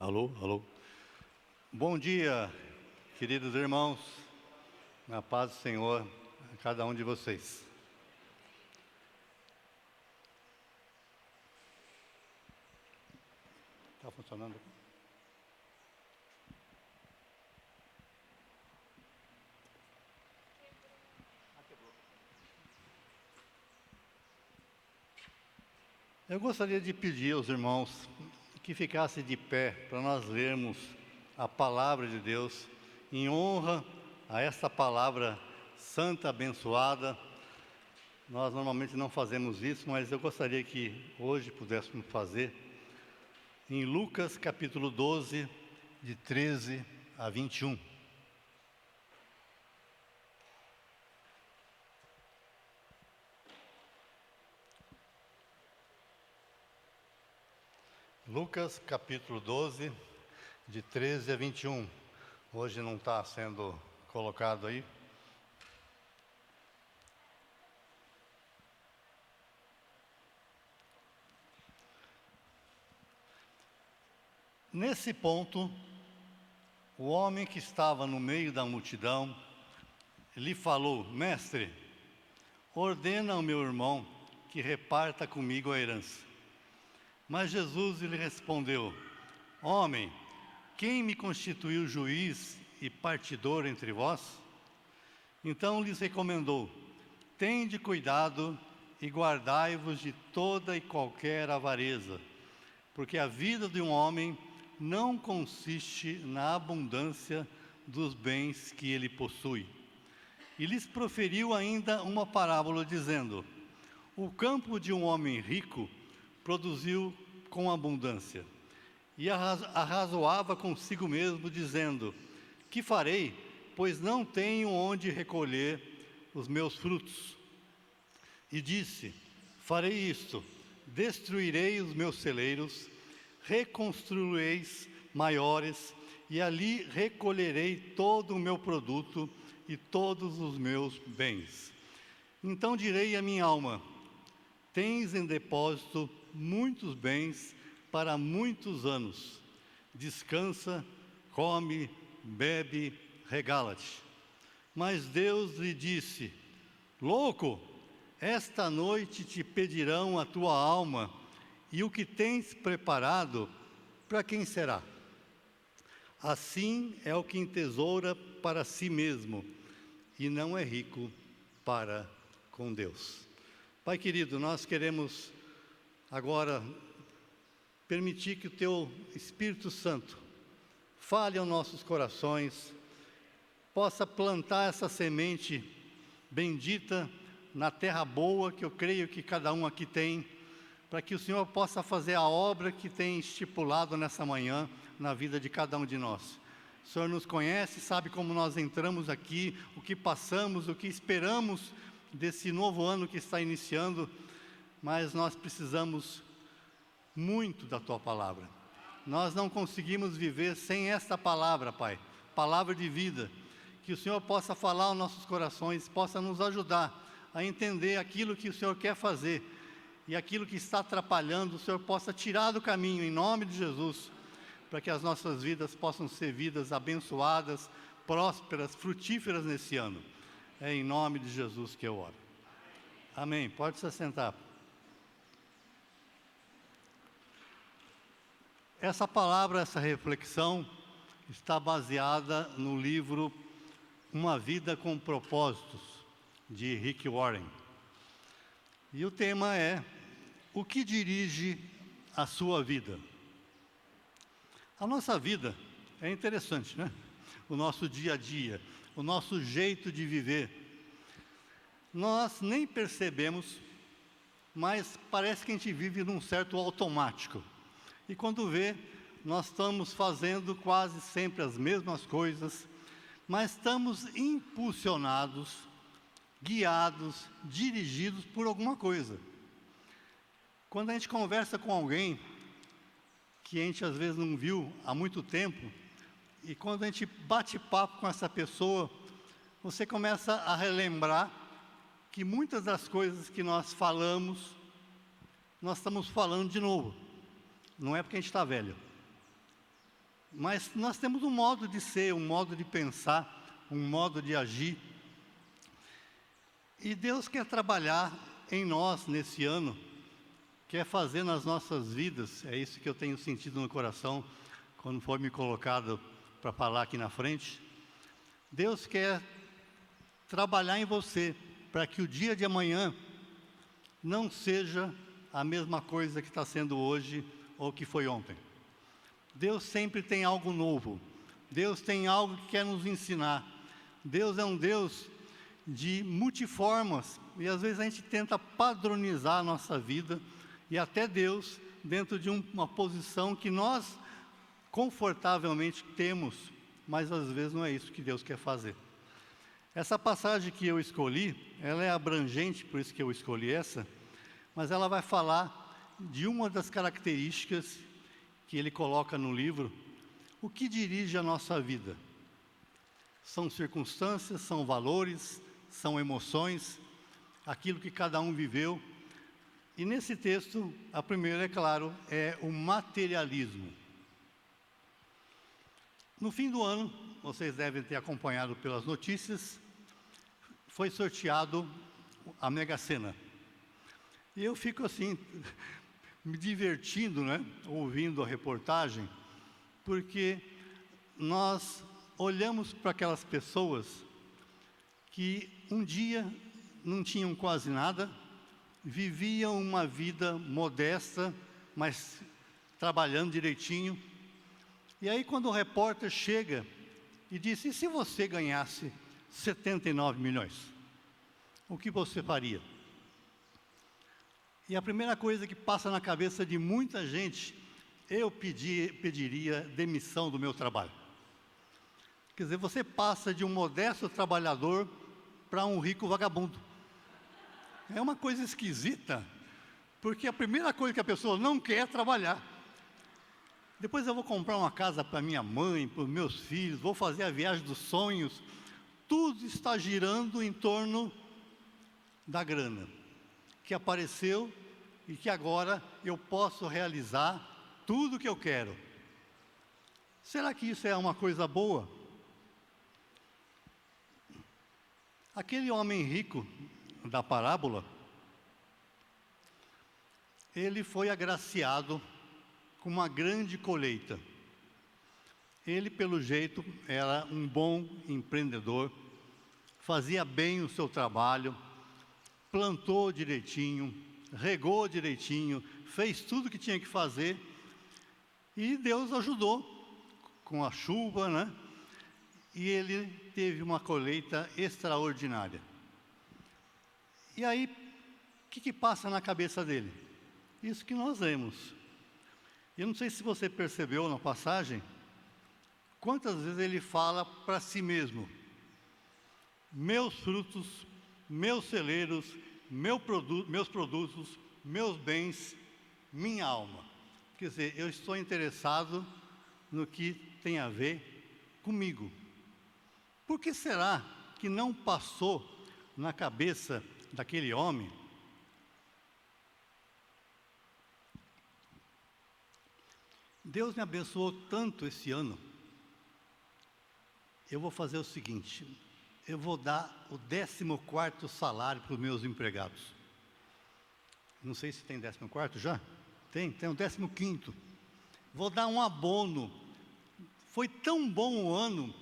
Alô, alô. Bom dia, queridos irmãos, na paz do Senhor, a cada um de vocês. Está funcionando? Eu gostaria de pedir aos irmãos que ficassem de pé para nós lermos a palavra de Deus em honra a esta palavra santa, abençoada. Nós normalmente não fazemos isso, mas eu gostaria que hoje pudéssemos fazer em Lucas capítulo 12, de 13 a 21. Lucas capítulo 12, de 13 a 21. Hoje não está sendo colocado aí. Nesse ponto, o homem que estava no meio da multidão lhe falou: Mestre, ordena ao meu irmão que reparta comigo a herança. Mas Jesus lhe respondeu: Homem, quem me constituiu juiz e partidor entre vós? Então lhes recomendou: Tende cuidado e guardai-vos de toda e qualquer avareza, porque a vida de um homem não consiste na abundância dos bens que ele possui. E lhes proferiu ainda uma parábola, dizendo: O campo de um homem rico produziu com abundância, e arrazoava consigo mesmo, dizendo: Que farei, pois não tenho onde recolher os meus frutos? E disse: Farei isto, destruirei os meus celeiros, reconstruireis maiores, e ali recolherei todo o meu produto e todos os meus bens. Então direi à minha alma: Tens em depósito muitos bens para muitos anos. Descansa, come, bebe, regala-te. Mas Deus lhe disse: Louco, esta noite te pedirão a tua alma, e o que tens preparado, para quem será? Assim é o que entesoura para si mesmo, e não é rico para com Deus. Pai querido, nós queremos agora permitir que o Teu Espírito Santo fale aos nossos corações, possa plantar essa semente bendita na terra boa que eu creio que cada um aqui tem, para que o Senhor possa fazer a obra que tem estipulado nessa manhã na vida de cada um de nós. O Senhor nos conhece, sabe como nós entramos aqui, o que passamos, o que esperamos desse novo ano que está iniciando, mas nós precisamos muito da Tua palavra. Nós não conseguimos viver sem esta palavra, Pai, palavra de vida. Que o Senhor possa falar aos nossos corações, possa nos ajudar a entender aquilo que o Senhor quer fazer, e aquilo que está atrapalhando, o Senhor possa tirar do caminho, em nome de Jesus, para que as nossas vidas possam ser vidas abençoadas, prósperas, frutíferas nesse ano. É em nome de Jesus que eu oro. Amém. Pode se assentar. Essa palavra, essa reflexão, está baseada no livro Uma Vida com Propósitos, de Rick Warren. E o tema é: o que dirige a sua vida? A nossa vida é interessante, né? O nosso dia a dia, o nosso jeito de viver. Nós nem percebemos, mas parece que a gente vive num certo automático. E quando vê, nós estamos fazendo quase sempre as mesmas coisas, mas estamos impulsionados, guiados, dirigidos por alguma coisa. Quando a gente conversa com alguém que a gente às vezes não viu há muito tempo, e quando a gente bate papo com essa pessoa, você começa a relembrar que muitas das coisas que nós falamos, nós estamos falando de novo. Não é porque a gente está velho, Mas nós temos um modo de ser, um modo de pensar, um modo de agir. E Deus quer trabalhar em nós nesse ano, quer fazer nas nossas vidas, é isso que eu tenho sentido no coração, quando foi me colocado para falar aqui na frente. Deus quer trabalhar em você, para que o dia de amanhã não seja a mesma coisa que está sendo hoje ou que foi ontem. Deus sempre tem algo novo, Deus tem algo que quer nos ensinar. Deus é um Deus de multiformas, e às vezes a gente tenta padronizar a nossa vida, e até Deus, dentro de uma posição que nós confortavelmente temos, mas às vezes não é isso que Deus quer fazer. Essa passagem que eu escolhi, ela é abrangente, por isso que eu escolhi essa, mas ela vai falar de uma das características que ele coloca no livro, o que dirige a nossa vida. São circunstâncias, são valores, são emoções, aquilo que cada um viveu. E nesse texto, a primeira, é claro, é o materialismo. No fim do ano, vocês devem ter acompanhado pelas notícias, foi sorteado a Mega Sena. E eu fico assim, me divertindo, né, ouvindo a reportagem, porque nós olhamos para aquelas pessoas que um dia não tinham quase nada, viviam uma vida modesta, mas trabalhando direitinho. E aí quando o repórter chega e diz: e se você ganhasse 79 milhões? O que você faria? E a primeira coisa que passa na cabeça de muita gente, eu pediria demissão do meu trabalho. Quer dizer, você passa de um modesto trabalhador para um rico vagabundo. É uma coisa esquisita, porque a primeira coisa que a pessoa não quer é trabalhar. Depois eu vou comprar uma casa para minha mãe, para os meus filhos, vou fazer a viagem dos sonhos. Tudo está girando em torno da grana, que apareceu e que agora eu posso realizar tudo o que eu quero. Será que isso é uma coisa boa? Aquele homem rico da parábola, ele foi agraciado com uma grande colheita. Ele, pelo jeito, era um bom empreendedor, fazia bem o seu trabalho, plantou direitinho, regou direitinho, fez tudo o que tinha que fazer, e Deus ajudou com a chuva, né? E ele teve uma colheita extraordinária. E aí, o que passa na cabeça dele? Isso que nós lemos. Eu não sei se você percebeu na passagem, quantas vezes ele fala para si mesmo: meus frutos, meus celeiros, meus produtos, meus bens, minha alma. Quer dizer, eu estou interessado no que tem a ver comigo. Por que será que não passou na cabeça daquele homem Deus me abençoou tanto esse ano, eu vou fazer o seguinte: eu vou dar o 14º salário para os meus empregados. Não sei se tem 14º já? Tem o 15º. Vou dar um abono. Foi tão bom o ano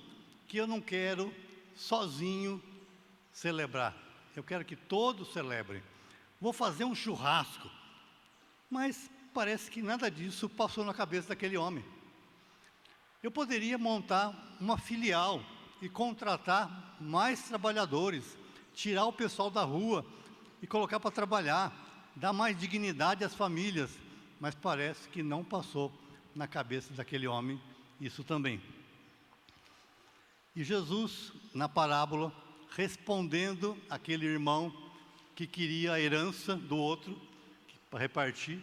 que eu não quero sozinho celebrar. Eu quero que todos celebrem. Vou fazer um churrasco. Mas parece que nada disso passou na cabeça daquele homem. Eu poderia montar uma filial e contratar mais trabalhadores, tirar o pessoal da rua e colocar para trabalhar, dar mais dignidade às famílias, mas parece que não passou na cabeça daquele homem isso também. E Jesus, na parábola, respondendo àquele irmão que queria a herança do outro para repartir,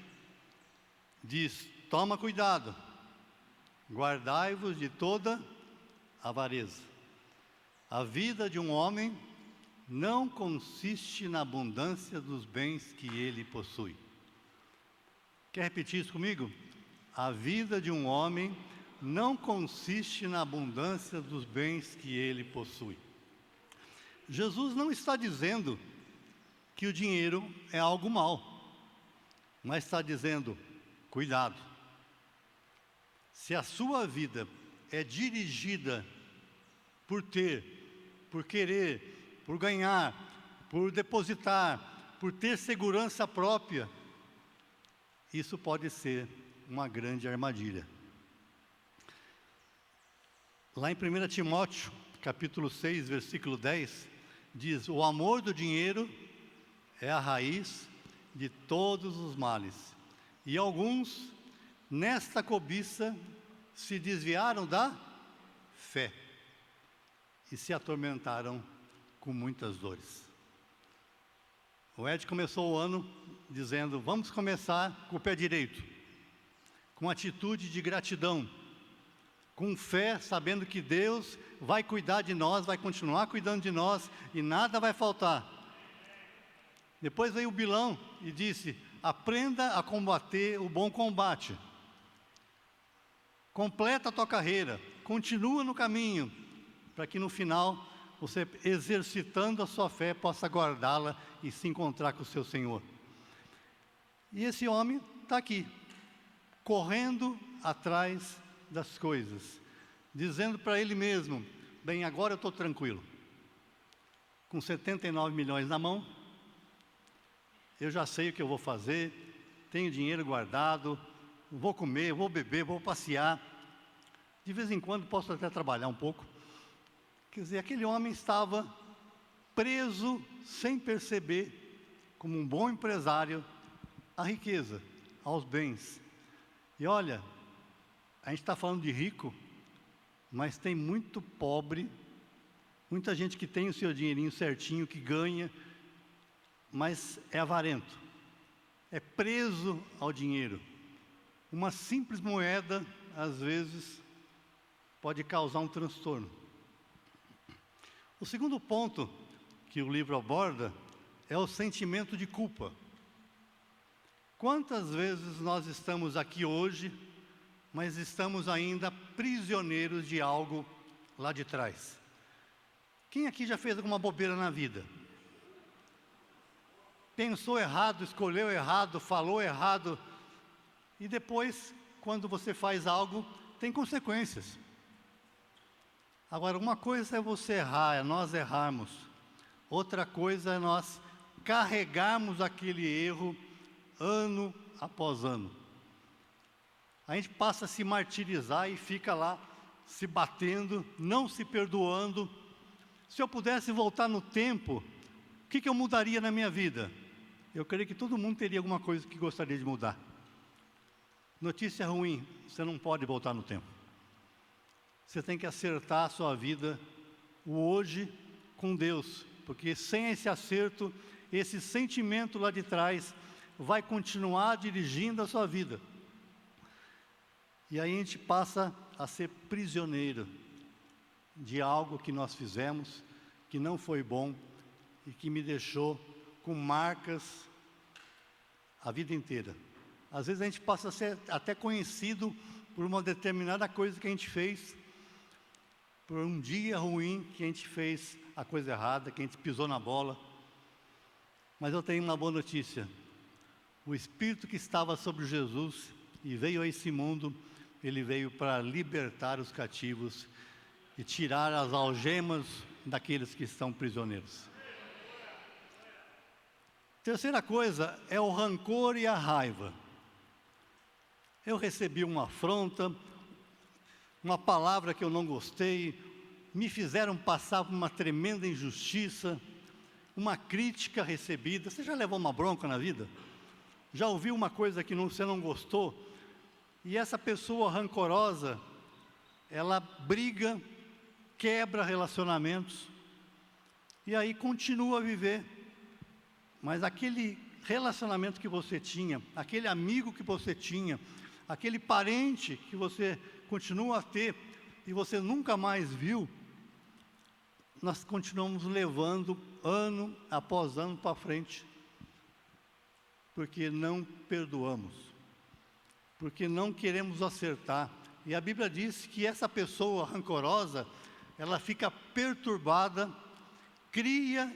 diz: toma cuidado, guardai-vos de toda avareza. A vida de um homem não consiste na abundância dos bens que ele possui. Quer repetir isso comigo? A vida de um homem não consiste na abundância dos bens que ele possui. Jesus não está dizendo que o dinheiro é algo mau, mas está dizendo, cuidado. Se a sua vida é dirigida por ter, por querer, por ganhar, por depositar, por ter segurança própria, isso pode ser uma grande armadilha. Lá em 1 Timóteo, capítulo 6, versículo 10, diz: o amor do dinheiro é a raiz de todos os males. E alguns, nesta cobiça, se desviaram da fé e se atormentaram com muitas dores. O Ed começou o ano dizendo, vamos começar com o pé direito, com atitude de gratidão, com fé, sabendo que Deus vai cuidar de nós, vai continuar cuidando de nós e nada vai faltar. Depois veio o Bilão e disse, aprenda a combater o bom combate. Completa a tua carreira, continua no caminho, para que no final, você exercitando a sua fé, possa guardá-la e se encontrar com o seu Senhor. E esse homem está aqui, correndo atrás das coisas, dizendo para ele mesmo, bem, agora eu estou tranquilo, com 79 milhões na mão, eu já sei o que eu vou fazer, tenho dinheiro guardado, vou comer, vou beber, vou passear, de vez em quando posso até trabalhar um pouco. Quer dizer, aquele homem estava preso, sem perceber, como um bom empresário, à riqueza, aos bens. E olha, a gente está falando de rico, mas tem muito pobre, muita gente que tem o seu dinheirinho certinho, que ganha, mas é avarento, é preso ao dinheiro. Uma simples moeda, às vezes, pode causar um transtorno. O segundo ponto que o livro aborda é o sentimento de culpa. Quantas vezes nós estamos aqui hoje, mas estamos ainda prisioneiros de algo lá de trás? Quem aqui já fez alguma bobeira na vida? Pensou errado, escolheu errado, falou errado, e depois, quando você faz algo, tem consequências. Agora, uma coisa é você errar, é nós errarmos. Outra coisa é nós carregarmos aquele erro ano após ano. A gente passa a se martirizar e fica lá se batendo, não se perdoando. Se eu pudesse voltar no tempo, o que eu mudaria na minha vida? Eu creio que todo mundo teria alguma coisa que gostaria de mudar. Notícia ruim, você não pode voltar no tempo. Você tem que acertar a sua vida, o hoje, com Deus. Porque sem esse acerto, esse sentimento lá de trás, vai continuar dirigindo a sua vida. E aí a gente passa a ser prisioneiro de algo que nós fizemos, que não foi bom, e que me deixou com marcas a vida inteira. Às vezes a gente passa a ser até conhecido por uma determinada coisa que a gente fez, por um dia ruim que a gente fez a coisa errada, que a gente pisou na bola. Mas eu tenho uma boa notícia. O Espírito que estava sobre Jesus e veio a esse mundo, ele veio para libertar os cativos e tirar as algemas daqueles que estão prisioneiros. Terceira coisa é o rancor e a raiva. Eu recebi uma afronta, uma palavra que eu não gostei, me fizeram passar por uma tremenda injustiça, uma crítica recebida. Você já levou uma bronca na vida? Já ouviu uma coisa que você não gostou? E essa pessoa rancorosa, ela briga, quebra relacionamentos, e aí continua a viver. Mas aquele relacionamento que você tinha, aquele amigo que você tinha, aquele parente que você continua a ter e você nunca mais viu, nós continuamos levando ano após ano para frente, porque não perdoamos, porque não queremos acertar, E a Bíblia diz que essa pessoa rancorosa, ela fica perturbada,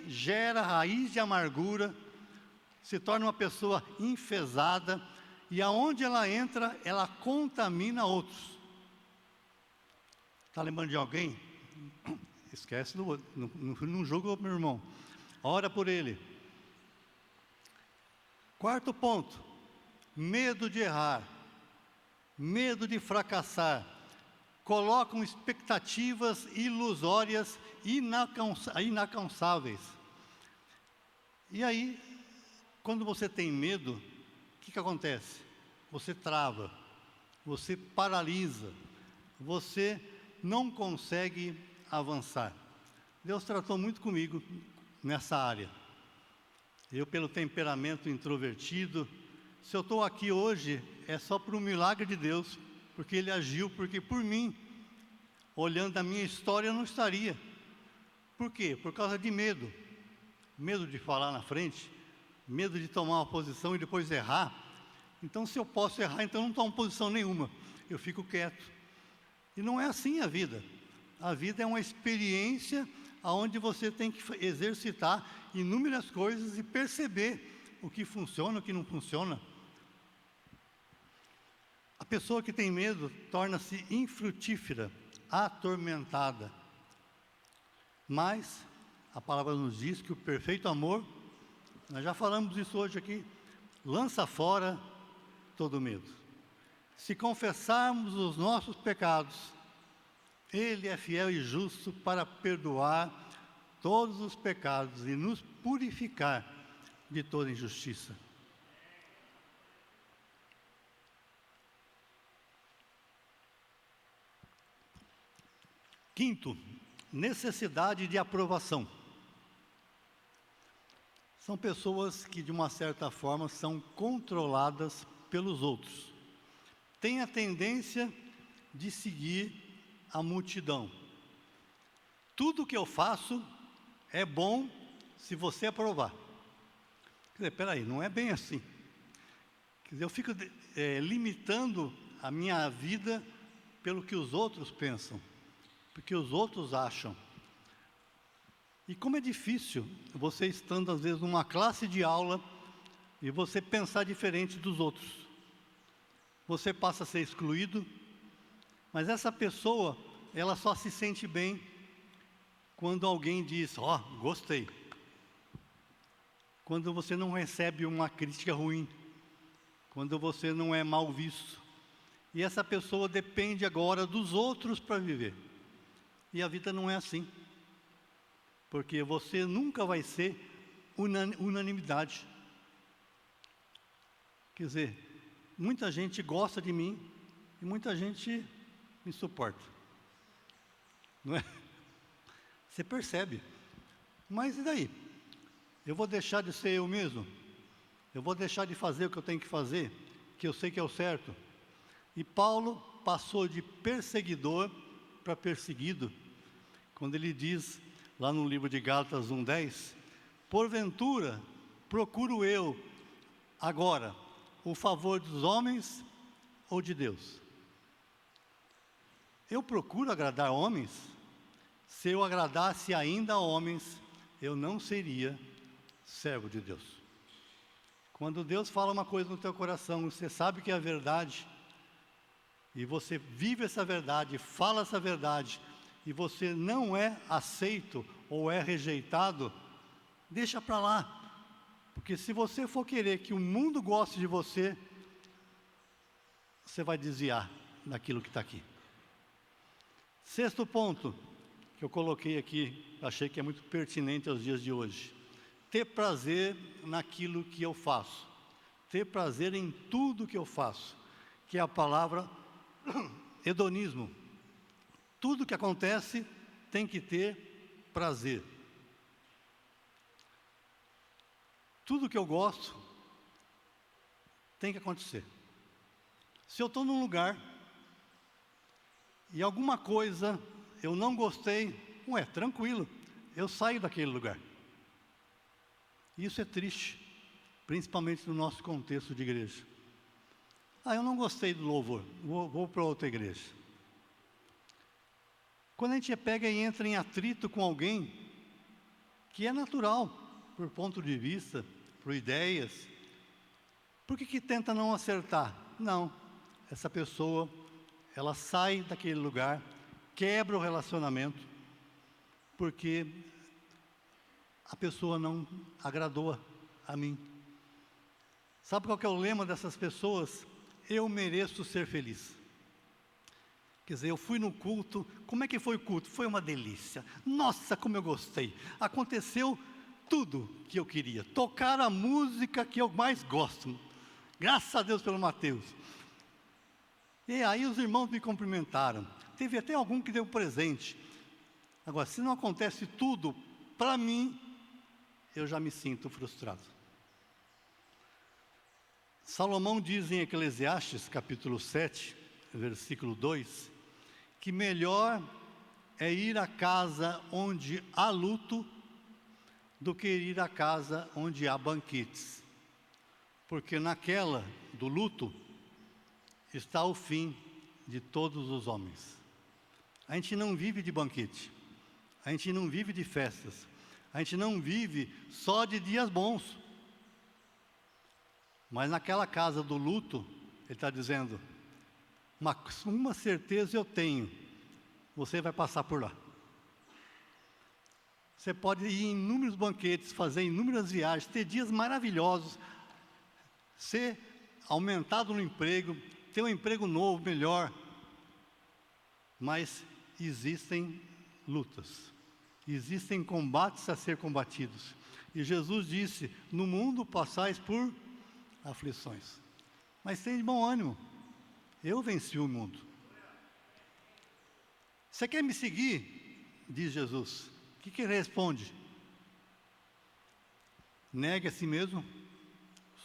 gera raiz de amargura, se torna uma pessoa enfesada, e aonde ela entra, ela contamina outros. Está lembrando de alguém? Esquece do outro, não julga o meu irmão, ora por ele. Quarto ponto, medo de errar, medo de fracassar, colocam expectativas ilusórias, inalcançáveis. E aí, quando você tem medo, o que acontece? Você trava, você paralisa, você não consegue avançar. Deus tratou muito comigo nessa área. Eu, pelo temperamento introvertido, se eu estou aqui hoje, é só por um milagre de Deus, porque Ele agiu, porque por mim, olhando a minha história, eu não estaria. Por quê? Por causa de medo. Medo de falar na frente, medo de tomar uma posição e depois errar. Então, se eu posso errar, então eu não tomo posição nenhuma, eu fico quieto. E não é assim a vida. A vida é uma experiência onde você tem que exercitar inúmeras coisas e perceber o que funciona, o que não funciona. A pessoa que tem medo torna-se infrutífera, atormentada. Mas a palavra nos diz que o perfeito amor, nós já falamos isso hoje aqui, lança fora todo medo. Se confessarmos os nossos pecados, Ele é fiel e justo para perdoar todos os pecados e nos purificar de toda injustiça. Quinto, necessidade de aprovação. São pessoas que, de uma certa forma, são controladas pelos outros. Têm a tendência de seguir a multidão. Tudo que eu faço é bom se você aprovar. Quer dizer, peraí, não é bem assim. Quer dizer, eu fico limitando a minha vida pelo que os outros pensam, porque os outros acham. E como é difícil você estando às vezes numa classe de aula e você pensar diferente dos outros. Você passa a ser excluído, mas essa pessoa, ela só se sente bem quando alguém diz, ó, gostei. Quando você não recebe uma crítica ruim, quando você não é mal visto. E essa pessoa depende agora dos outros para viver. E a vida não é assim. Porque você nunca vai ser unanimidade. Quer dizer, muita gente gosta de mim e muita gente me suporta. Não é? Você percebe. Mas e daí? Eu vou deixar de ser eu mesmo? Eu vou deixar de fazer o que eu tenho que fazer, que eu sei que é o certo? E Paulo passou de perseguidor para perseguido, quando ele diz, lá no livro de Gálatas 1:10, porventura, procuro eu, agora, o favor dos homens ou de Deus? Eu procuro agradar homens? Se eu agradasse ainda a homens, eu não seria servo de Deus. Quando Deus fala uma coisa no teu coração, você sabe que é a verdade, e você vive essa verdade, fala essa verdade, e você não é aceito ou é rejeitado, deixa para lá. Porque se você for querer que o mundo goste de você, você vai desviar daquilo que está aqui. Sexto ponto, que eu coloquei aqui, achei que é muito pertinente aos dias de hoje. Ter prazer naquilo que eu faço. Ter prazer em tudo que eu faço. Que é a palavra hedonismo. Tudo que acontece tem que ter prazer. Tudo que eu gosto tem que acontecer. Se eu estou num lugar e alguma coisa eu não gostei, tranquilo, eu saio daquele lugar. Isso é triste, principalmente no nosso contexto de igreja. Ah, eu não gostei do louvor, vou para outra igreja. Quando a gente pega e entra em atrito com alguém, que é natural, por ponto de vista, por ideias, por que tenta não acertar? Não, essa pessoa, ela sai daquele lugar, quebra o relacionamento, porque a pessoa não agradou a mim. Sabe qual que é o lema dessas pessoas? Eu mereço ser feliz. Quer dizer, eu fui no culto, como é que foi o culto? Foi uma delícia. Nossa, como eu gostei. Aconteceu tudo que eu queria. Tocar a música que eu mais gosto. Graças a Deus pelo Mateus. E aí os irmãos me cumprimentaram. Teve até algum que deu presente. Agora, se não acontece tudo, para mim, eu já me sinto frustrado. Salomão diz em Eclesiastes, capítulo 7, versículo 2, que melhor é ir à casa onde há luto do que ir à casa onde há banquetes. Porque naquela do luto está o fim de todos os homens. A gente não vive de banquete, a gente não vive de festas, a gente não vive só de dias bons. Mas naquela casa do luto, ele está dizendo, uma certeza eu tenho, você vai passar por lá. Você pode ir em inúmeros banquetes, fazer inúmeras viagens, ter dias maravilhosos, ser aumentado no emprego, ter um emprego novo, melhor, mas existem lutas, existem combates a ser combatidos. E Jesus disse, no mundo passais por aflições, mas tem de bom ânimo, eu venci o mundo. Você quer me seguir? Diz Jesus. O que ele responde? Negue a si mesmo,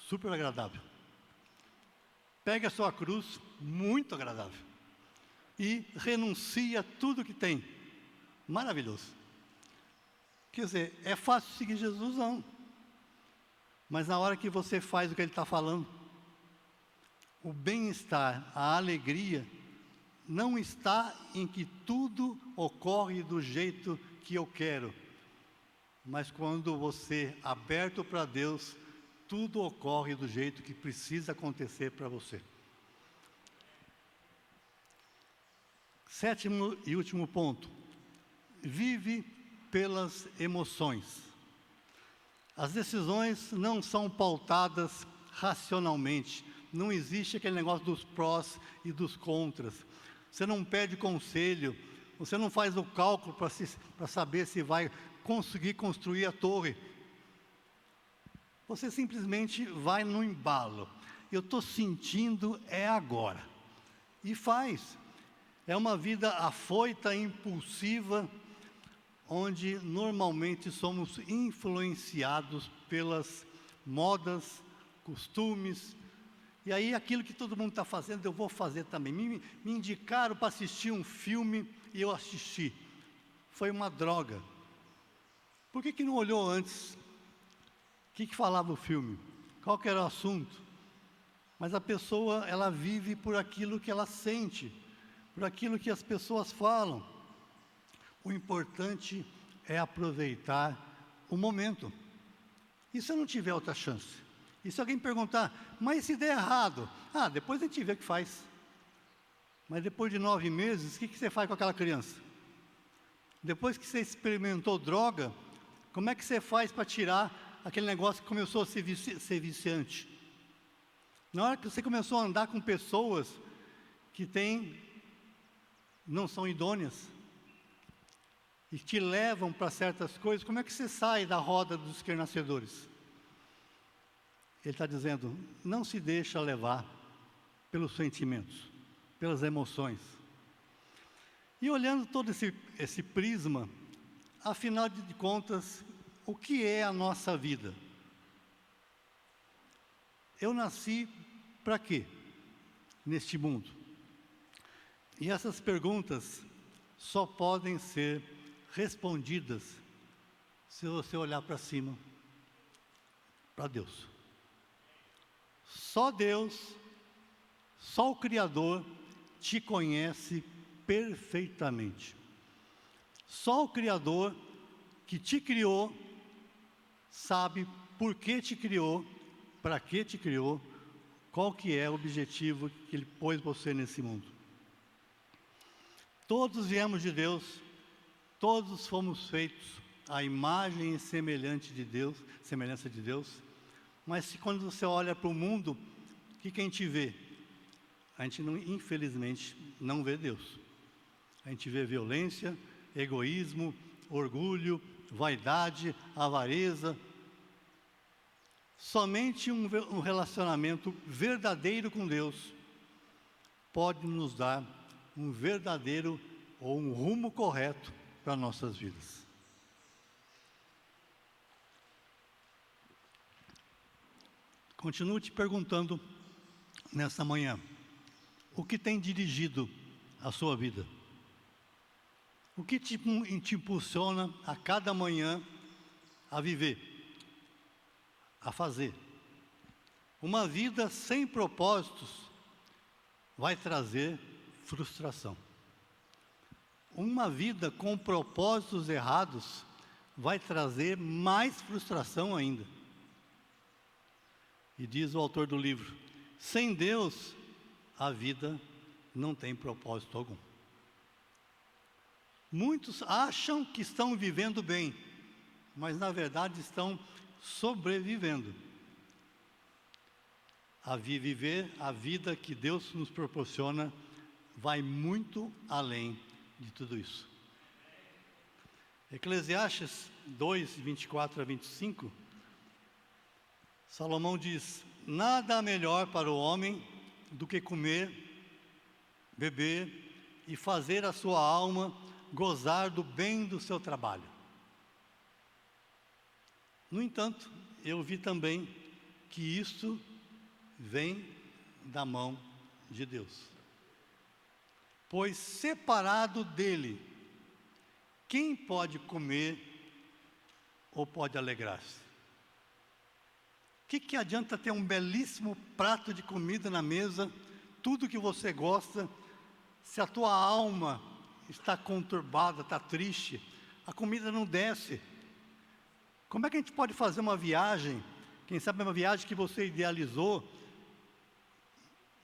super agradável. Pegue a sua cruz, muito agradável. E renuncie a tudo que tem, maravilhoso. Quer dizer, é fácil seguir Jesus? Não. Mas na hora que você faz o que ele está falando, o bem-estar, a alegria, não está em que tudo ocorre do jeito que eu quero, mas quando você é aberto para Deus, tudo ocorre do jeito que precisa acontecer para você. Sétimo e último ponto, vive pelas emoções. As decisões não são pautadas racionalmente, não existe aquele negócio dos prós e dos contras. Você não pede conselho, você não faz o cálculo para saber se vai conseguir construir a torre. Você simplesmente vai no embalo. Eu estou sentindo, é agora. E faz. É uma vida afoita, impulsiva, onde normalmente somos influenciados pelas modas, costumes, e aí aquilo que todo mundo está fazendo, eu vou fazer também. Me indicaram para assistir um filme e eu assisti. Foi uma droga. Por que não olhou antes? O que falava o filme? Qual que era o assunto? Mas a pessoa, ela vive por aquilo que ela sente, por aquilo que as pessoas falam. O importante é aproveitar o momento. E se eu não tiver outra chance? E se alguém perguntar, mas se der errado? Ah, depois a gente vê o que faz. Mas depois de 9 meses, o que você faz com aquela criança? Depois que você experimentou droga, como é que você faz para tirar aquele negócio que começou a ser viciante? Na hora que você começou a andar com pessoas que não são idôneas, e te levam para certas coisas, como é que você sai da roda dos escarnecedores? Ele está dizendo, não se deixa levar pelos sentimentos, pelas emoções. E olhando todo esse prisma, afinal de contas, o que é a nossa vida? Eu nasci para quê? Neste mundo. E essas perguntas só podem ser respondidas se você olhar para cima, para Deus. Só Deus Só o Criador te conhece perfeitamente. Só o Criador que te criou sabe por que te criou, para que te criou, qual que é o objetivo que Ele pôs você nesse mundo. Todos viemos de Deus, todos fomos feitos à imagem e semelhança de Deus, mas quando você olha para o mundo, o que a gente vê? A gente, infelizmente, não vê Deus. A gente vê violência, egoísmo, orgulho, vaidade, avareza. Somente um relacionamento verdadeiro com Deus pode nos dar um verdadeiro ou um rumo correto para nossas vidas. Continuo te perguntando nesta manhã, o que tem dirigido a sua vida? O que te impulsiona a cada manhã a viver, a fazer? Uma vida sem propósitos vai trazer frustração. Uma vida com propósitos errados vai trazer mais frustração ainda. E diz o autor do livro, sem Deus, a vida não tem propósito algum. Muitos acham que estão vivendo bem, mas na verdade estão sobrevivendo. Viver a vida que Deus nos proporciona vai muito além de tudo isso. Eclesiastes 2, 24 a 25, Salomão diz, nada há melhor para o homem do que comer, beber e fazer a sua alma gozar do bem do seu trabalho. No entanto, eu vi também que isso vem da mão de Deus. Pois separado dele, quem pode comer ou pode alegrar-se? O que adianta ter um belíssimo prato de comida na mesa, tudo que você gosta, se a tua alma está conturbada, está triste, a comida não desce? Como é que a gente pode fazer uma viagem, quem sabe uma viagem que você idealizou,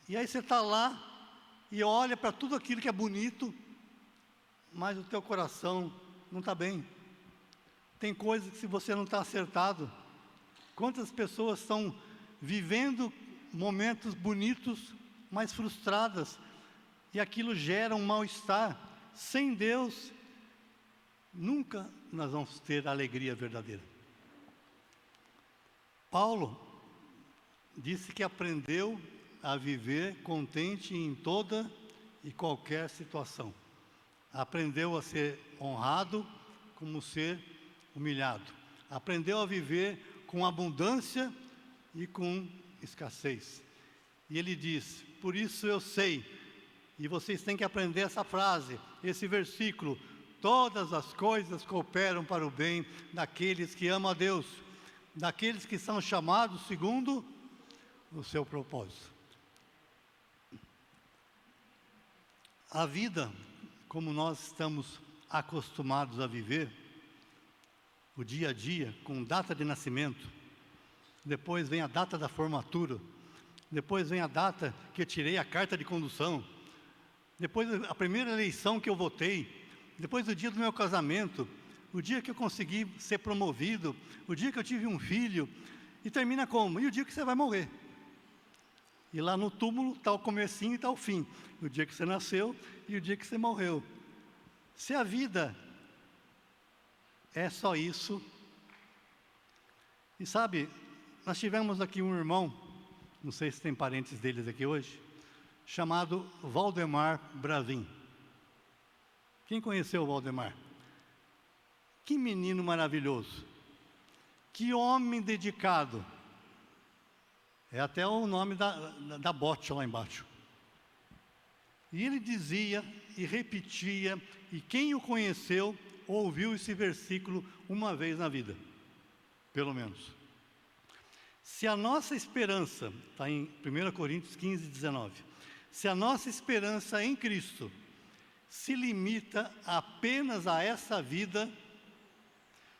e aí você está lá e olha para tudo aquilo que é bonito, mas o teu coração não está bem. Tem coisas que se você não está acertado. Quantas pessoas estão vivendo momentos bonitos, mas frustradas, e aquilo gera um mal-estar. Sem Deus, nunca nós vamos ter a alegria verdadeira. Paulo disse que aprendeu a viver contente em toda e qualquer situação. Aprendeu a ser honrado como ser humilhado. Aprendeu a viver com abundância e com escassez. E ele diz, por isso eu sei, e vocês têm que aprender essa frase, esse versículo, todas as coisas cooperam para o bem daqueles que amam a Deus, daqueles que são chamados segundo o seu propósito. A vida, como nós estamos acostumados a viver, o dia a dia, com data de nascimento, depois vem a data da formatura, depois vem a data que eu tirei a carta de condução, depois a primeira eleição que eu votei, depois o dia do meu casamento, o dia que eu consegui ser promovido, o dia que eu tive um filho, e termina como? E o dia que você vai morrer. E lá no túmulo está o comecinho e está o fim, o dia que você nasceu e o dia que você morreu. Se a vida é só isso. E sabe, nós tivemos aqui um irmão, não sei se tem parentes deles aqui hoje, chamado Valdemar Bravin. Quem conheceu o Valdemar? Que menino maravilhoso, que homem dedicado. É até o nome da bote lá embaixo. E ele dizia e repetia, e quem o conheceu ouviu esse versículo uma vez na vida, pelo menos. Se a nossa esperança, está em 1 Coríntios 15, 19, Se a nossa esperança em Cristo se limita apenas a essa vida,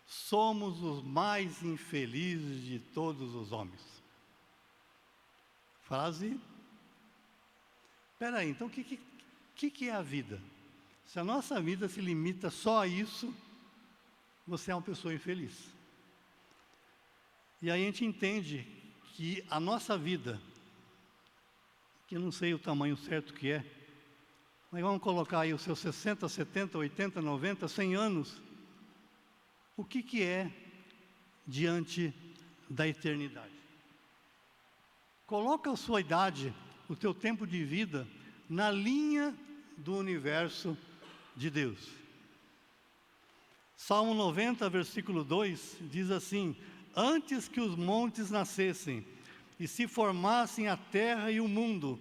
somos os mais infelizes de todos os homens. Frase. Espera aí, então o que é a vida? Se a nossa vida se limita só a isso, você é uma pessoa infeliz. E aí a gente entende que a nossa vida, que eu não sei o tamanho certo que é, mas vamos colocar aí os seus 60, 70, 80, 90, 100 anos, o que é diante da eternidade? Coloca a sua idade, o teu tempo de vida, na linha do universo de Deus. Salmo 90, versículo 2, diz assim: antes que os montes nascessem e se formassem a terra e o mundo,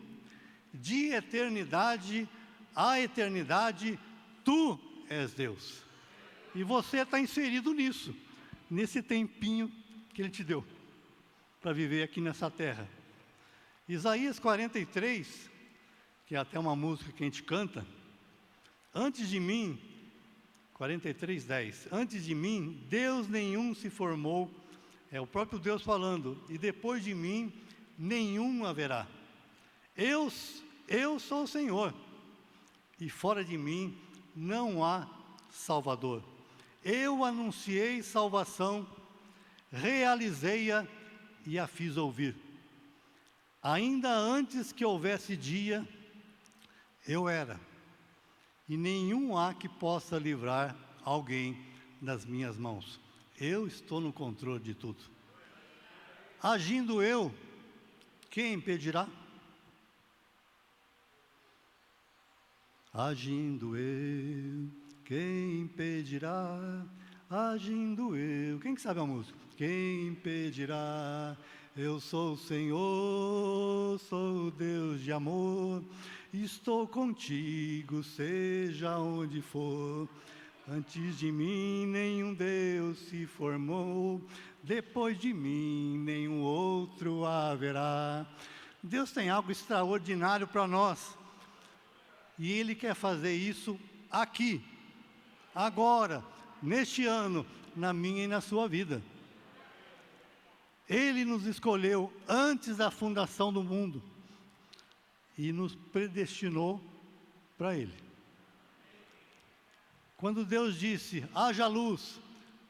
de eternidade a eternidade, Tu és Deus. E você está inserido nisso, nesse tempinho que Ele te deu, para viver aqui nessa terra. Isaías 43, que é até uma música que a gente canta, antes de mim, 43, 10, antes de mim, Deus nenhum se formou, é o próprio Deus falando, e depois de mim, nenhum haverá. Eu sou o Senhor, e fora de mim não há Salvador. Eu anunciei salvação, realizei-a e a fiz ouvir. Ainda antes que houvesse dia, eu era, e nenhum há que possa livrar alguém das minhas mãos. Eu estou no controle de tudo. Agindo eu, quem impedirá? Agindo eu, quem impedirá? Agindo eu. Quem que sabe a música? Quem impedirá? Eu sou o Senhor, sou o Deus de amor. Estou contigo, seja onde for. Antes de mim nenhum Deus se formou, depois de mim nenhum outro haverá. Deus tem algo extraordinário para nós, e Ele quer fazer isso aqui, agora, neste ano, na minha e na sua vida. Ele nos escolheu antes da fundação do mundo, e nos predestinou para Ele. Quando Deus disse, haja luz,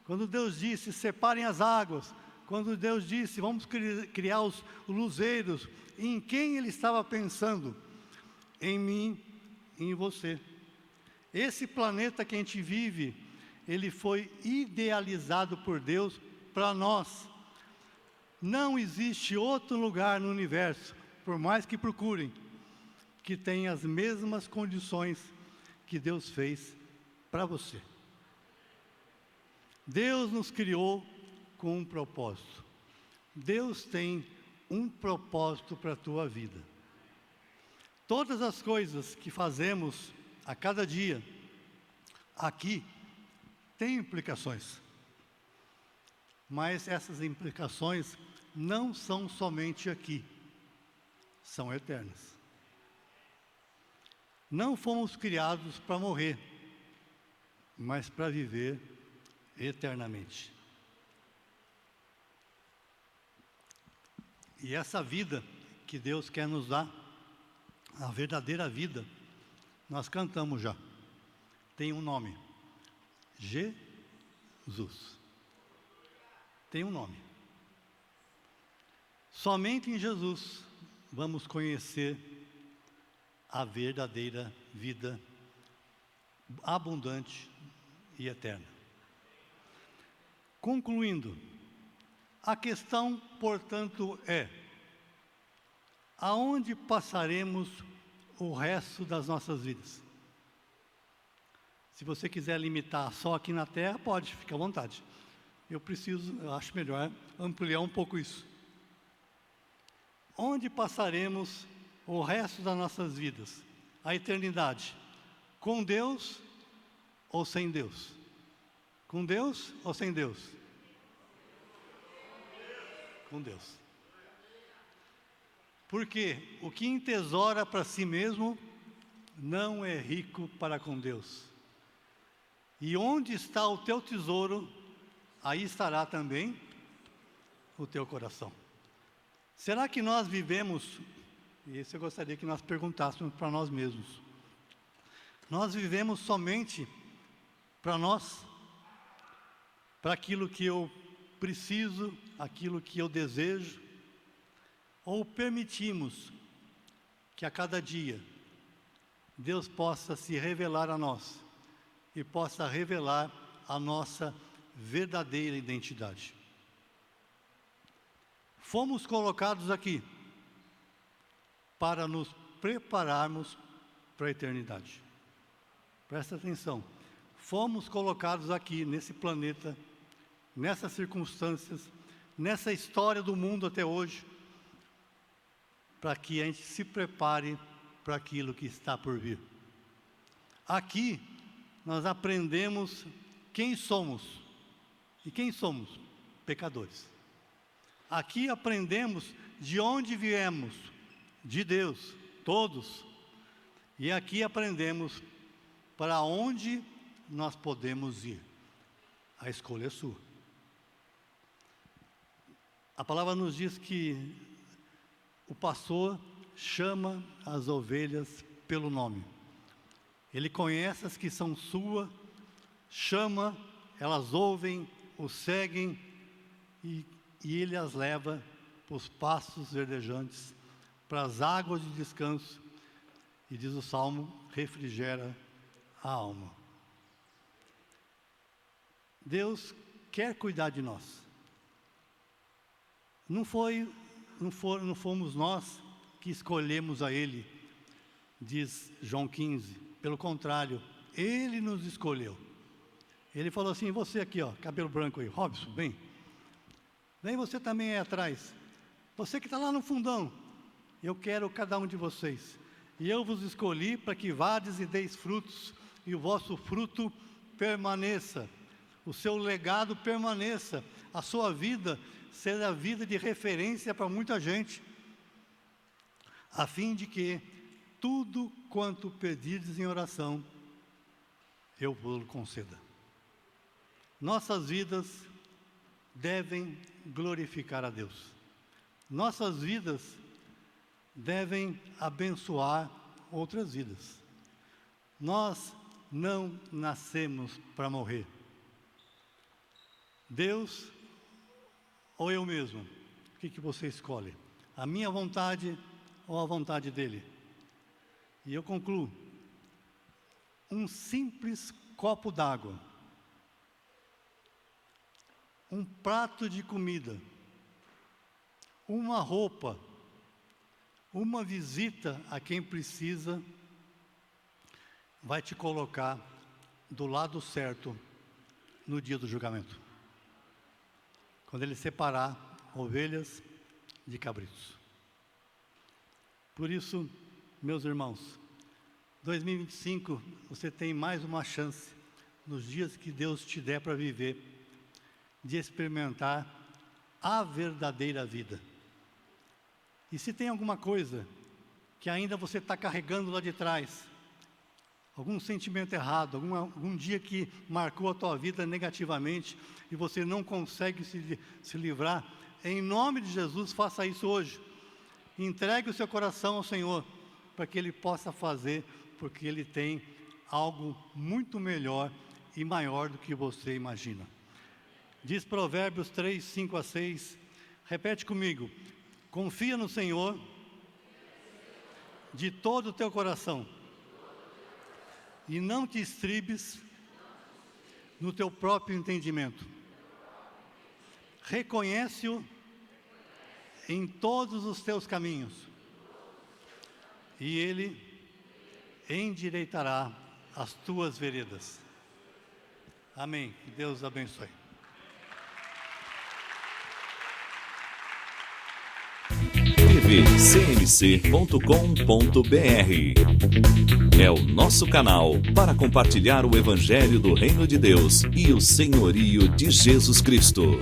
quando Deus disse, separem as águas, quando Deus disse, vamos criar os luzeiros, em quem Ele estava pensando? Em mim, em você. Esse planeta que a gente vive, ele foi idealizado por Deus para nós. Não existe outro lugar no universo, por mais que procurem, que tenha as mesmas condições que Deus fez para você. Deus nos criou com um propósito. Deus tem um propósito para a tua vida. Todas as coisas que fazemos a cada dia, aqui, têm implicações. Mas essas implicações não são somente aqui, são eternas. Não fomos criados para morrer, mas para viver eternamente. E essa vida que Deus quer nos dar, a verdadeira vida, nós cantamos já, tem um nome, Jesus. Tem um nome. Somente em Jesus vamos conhecer a verdadeira vida abundante e eterna. Concluindo, a questão, portanto, é: aonde passaremos o resto das nossas vidas? Se você quiser limitar só aqui na Terra, pode, fica à vontade. Eu acho melhor ampliar um pouco isso. Onde passaremos o resto das nossas vidas? A eternidade. Com Deus ou sem Deus? Com Deus ou sem Deus? Com Deus. Porque o que entesoura para si mesmo não é rico para com Deus. E onde está o teu tesouro, aí estará também o teu coração. Será que nós vivemos, e isso eu gostaria que nós perguntássemos para nós mesmos, nós vivemos somente para nós, para aquilo que eu preciso, aquilo que eu desejo, ou permitimos que a cada dia Deus possa se revelar a nós e possa revelar a nossa verdadeira identidade? Fomos colocados aqui para nos prepararmos para a eternidade. Presta atenção. Fomos colocados aqui nesse planeta, nessas circunstâncias, nessa história do mundo até hoje, para que a gente se prepare para aquilo que está por vir. Aqui nós aprendemos quem somos. E quem somos? Pecadores. Aqui aprendemos de onde viemos, de Deus, todos. E aqui aprendemos para onde nós podemos ir. A escolha é sua. A palavra nos diz que o pastor chama as ovelhas pelo nome. Ele conhece as que são suas, chama, elas ouvem, o seguem e ele as leva para os pastos verdejantes, para as águas de descanso, e diz o Salmo, refrigera a alma. Deus quer cuidar de nós. Não fomos nós que escolhemos a Ele, diz João 15. Pelo contrário, Ele nos escolheu. Ele falou assim: você aqui, ó, cabelo branco aí, Robson, vem você também aí atrás. Você que está lá no fundão, eu quero cada um de vocês. E eu vos escolhi para que vades e deis frutos, e o vosso fruto permaneça, o seu legado permaneça, a sua vida seja a vida de referência para muita gente, a fim de que tudo quanto pedirdes em oração, eu vos conceda. Nossas vidas devem glorificar a Deus. Nossas vidas devem abençoar outras vidas. Nós não nascemos para morrer. Deus ou eu mesmo? O que você escolhe? A minha vontade ou a vontade dele? E eu concluo. Um simples copo d'água, um prato de comida, uma roupa, uma visita a quem precisa, vai te colocar do lado certo no dia do julgamento, quando Ele separar ovelhas de cabritos. Por isso, meus irmãos, 2025, você tem mais uma chance, nos dias que Deus te der para viver, de experimentar a verdadeira vida. E se tem alguma coisa que ainda você está carregando lá de trás, algum sentimento errado, algum dia que marcou a tua vida negativamente e você não consegue se livrar, em nome de Jesus, faça isso hoje. Entregue o seu coração ao Senhor, para que Ele possa fazer, porque Ele tem algo muito melhor e maior do que você imagina. Diz Provérbios 3, 5 a 6, repete comigo: confia no Senhor de todo o teu coração, e não te estribes no teu próprio entendimento. Reconhece-o em todos os teus caminhos, e Ele endireitará as tuas veredas. Amém. Que Deus abençoe. tvcmc.com.br é o nosso canal para compartilhar o Evangelho do Reino de Deus e o senhorio de Jesus Cristo.